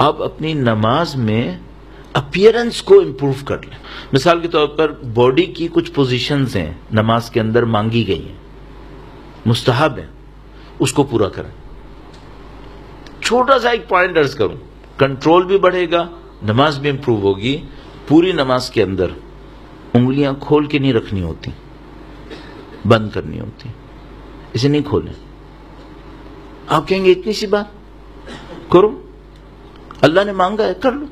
آپ اپنی نماز میں اپیرنس کو امپروو کر لیں. مثال کے طور پر باڈی کی کچھ پوزیشنز ہیں نماز کے اندر مانگی گئی ہیں، مستحب ہیں، اس کو پورا کریں. چھوٹا سا ایک پوائنٹ عرض کروں، کنٹرول بھی بڑھے گا، نماز بھی امپروو ہوگی. پوری نماز کے اندر انگلیاں کھول کے نہیں رکھنی ہوتی، بند کرنی ہوتی. اسے نہیں کھولیں. آپ کہیں گے اتنی سی بات کرو، اللہ نے مانگا ہے کر لو.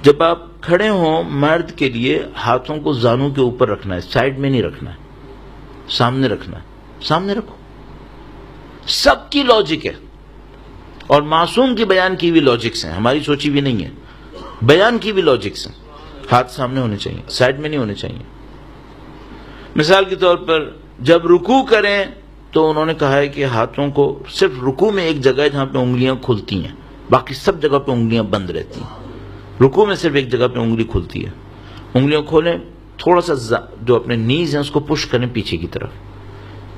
جب آپ کھڑے ہوں مرد کے لیے ہاتھوں کو زانوں کے اوپر رکھنا ہے، سائڈ میں نہیں رکھنا ہے، سامنے رکھنا ہے. سامنے رکھو. سب کی لاجک ہے اور معصوم کی بیان کی بھی لاجکس ہیں، ہماری سوچی بھی نہیں ہے، بیان کی بھی لاجکس ہیں. ہاتھ سامنے ہونے چاہیے، سائڈ میں نہیں ہونے چاہیے. مثال کے طور پر جب رکوع کریں تو انہوں نے کہا ہے کہ ہاتھوں کو صرف رکوع میں ایک جگہ ہے جہاں پہ انگلیاں کھلتی ہیں، باقی سب جگہ پہ انگلیاں بند رہتی ہیں. رکوع میں صرف ایک جگہ پہ انگلی کھلتی ہے. انگلیاں کھولیں، تھوڑا سا جو اپنے نیز ہیں اس کو پش کریں پیچھے کی طرف.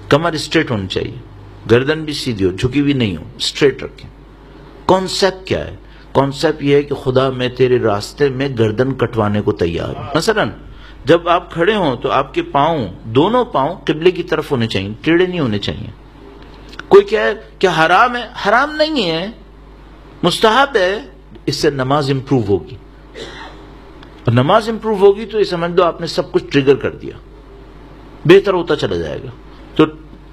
کمر اسٹریٹ ہونی چاہیے، گردن بھی سیدھی ہو، جھکی بھی نہیں ہو، اسٹریٹ رکھیں. کانسیپٹ کیا ہے؟ کانسیپٹ یہ ہے کہ خدا میں تیرے راستے میں گردن کٹوانے کو تیار ہوں. مثلا جب آپ کھڑے ہوں تو آپ کے پاؤں، دونوں پاؤں قبلے کی طرف ہونے چاہیے، ٹیڑھے نہیں ہونے چاہیے. کوئی کہے کہ حرام ہے، حرام نہیں ہے، مستحب ہے. اس سے نماز امپروو ہوگی، اور نماز امپروو ہوگی تو یہ سمجھ دو آپ نے سب کچھ ٹریگر کر دیا، بہتر ہوتا چلا جائے گا. تو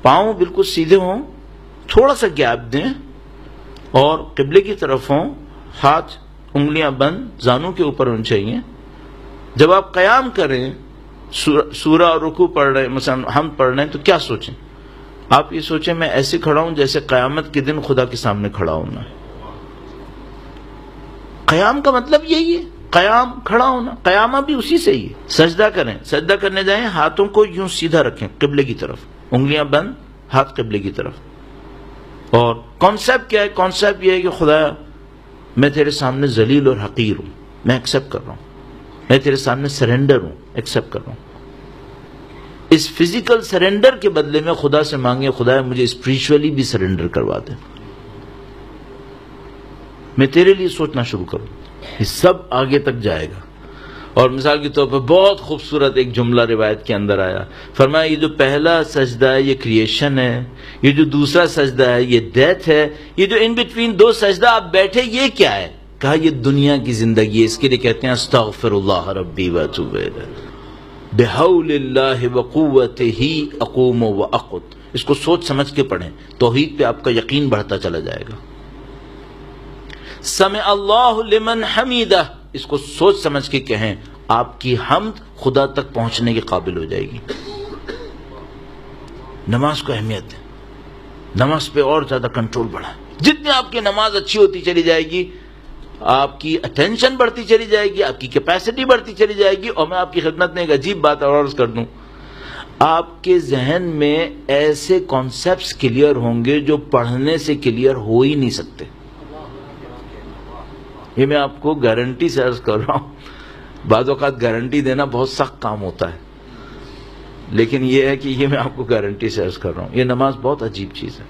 پاؤں بالکل سیدھے ہوں، تھوڑا سا گیپ دیں اور قبلے کی طرف ہوں، ہاتھ انگلیاں بند، زانوں کے اوپر ہونے چاہیے. جب آپ قیام کریں، سورہ اور رکوع پڑھ رہے ہیں، مثلا ہم پڑھ رہے ہیں، تو کیا سوچیں؟ آپ یہ سوچیں میں ایسے کھڑا ہوں جیسے قیامت کے دن خدا کے سامنے کھڑا ہونا ہے. قیام کا مطلب یہی ہے، قیام کھڑا ہونا. قیامہ بھی اسی سے ہی ہے. سجدہ کریں، سجدہ کرنے جائیں، ہاتھوں کو یوں سیدھا رکھیں قبلے کی طرف، انگلیاں بند، ہاتھ قبلے کی طرف. اور کانسیپٹ کیا ہے؟ کانسیپٹ یہ ہے کہ خدا میں تیرے سامنے ذلیل اور حقیر ہوں، میں ایکسیپٹ کر رہا ہوں، میں تیرے سامنے سرنڈر ہوں، ایکسیپٹ کر رہا ہوں. اس فزیکل سرنڈر کے بدلے میں خدا سے مانگے خدا مجھے اسپریچولی بھی سرنڈر کروا دے، میں تیرے لیے سوچنا شروع کروں. یہ سب آگے تک جائے گا. اور مثال کے طور پر بہت خوبصورت ایک جملہ روایت کے اندر آیا، فرمایا یہ جو پہلا سجدہ ہے یہ کریشن ہے، یہ جو دوسرا سجدہ ہے یہ ڈیتھ ہے، یہ جو ان بٹوین دو سجدہ آپ بیٹھے یہ کیا ہے؟ کہا یہ دنیا کی زندگی ہے. اس کے لیے کہتے ہیں استغفر اللہ ربی واتوب الیہ بحول اللہ وقوتہ اقوم واقعد. اس کو سوچ سمجھ کے پڑھیں، توحید پہ آپ کا یقین بڑھتا چلا جائے گا. سمع اللہ لمن حمیدہ، اس کو سوچ سمجھ کے کہیں، آپ کی حمد خدا تک پہنچنے کے قابل ہو جائے گی. نماز کو اہمیت ہے، نماز پہ اور زیادہ کنٹرول بڑھا. جتنی آپ کی نماز اچھی ہوتی چلی جائے گی، آپ کی اٹینشن بڑھتی چلی جائے گی، آپ کی کیپیسٹی بڑھتی چلی جائے گی. اور میں آپ کی خدمت میں ایک عجیب بات اور عرض کر دوں، آپ کے ذہن میں ایسے کانسیپٹس کلیئر ہوں گے جو پڑھنے سے کلیئر ہو ہی نہیں سکتے. یہ میں آپ کو گارنٹی سے عرض کر رہا ہوں. بعض اوقات گارنٹی دینا بہت سخت کام ہوتا ہے، لیکن یہ ہے کہ یہ میں آپ کو گارنٹی سے عرض کر رہا ہوں، یہ نماز بہت عجیب چیز ہے.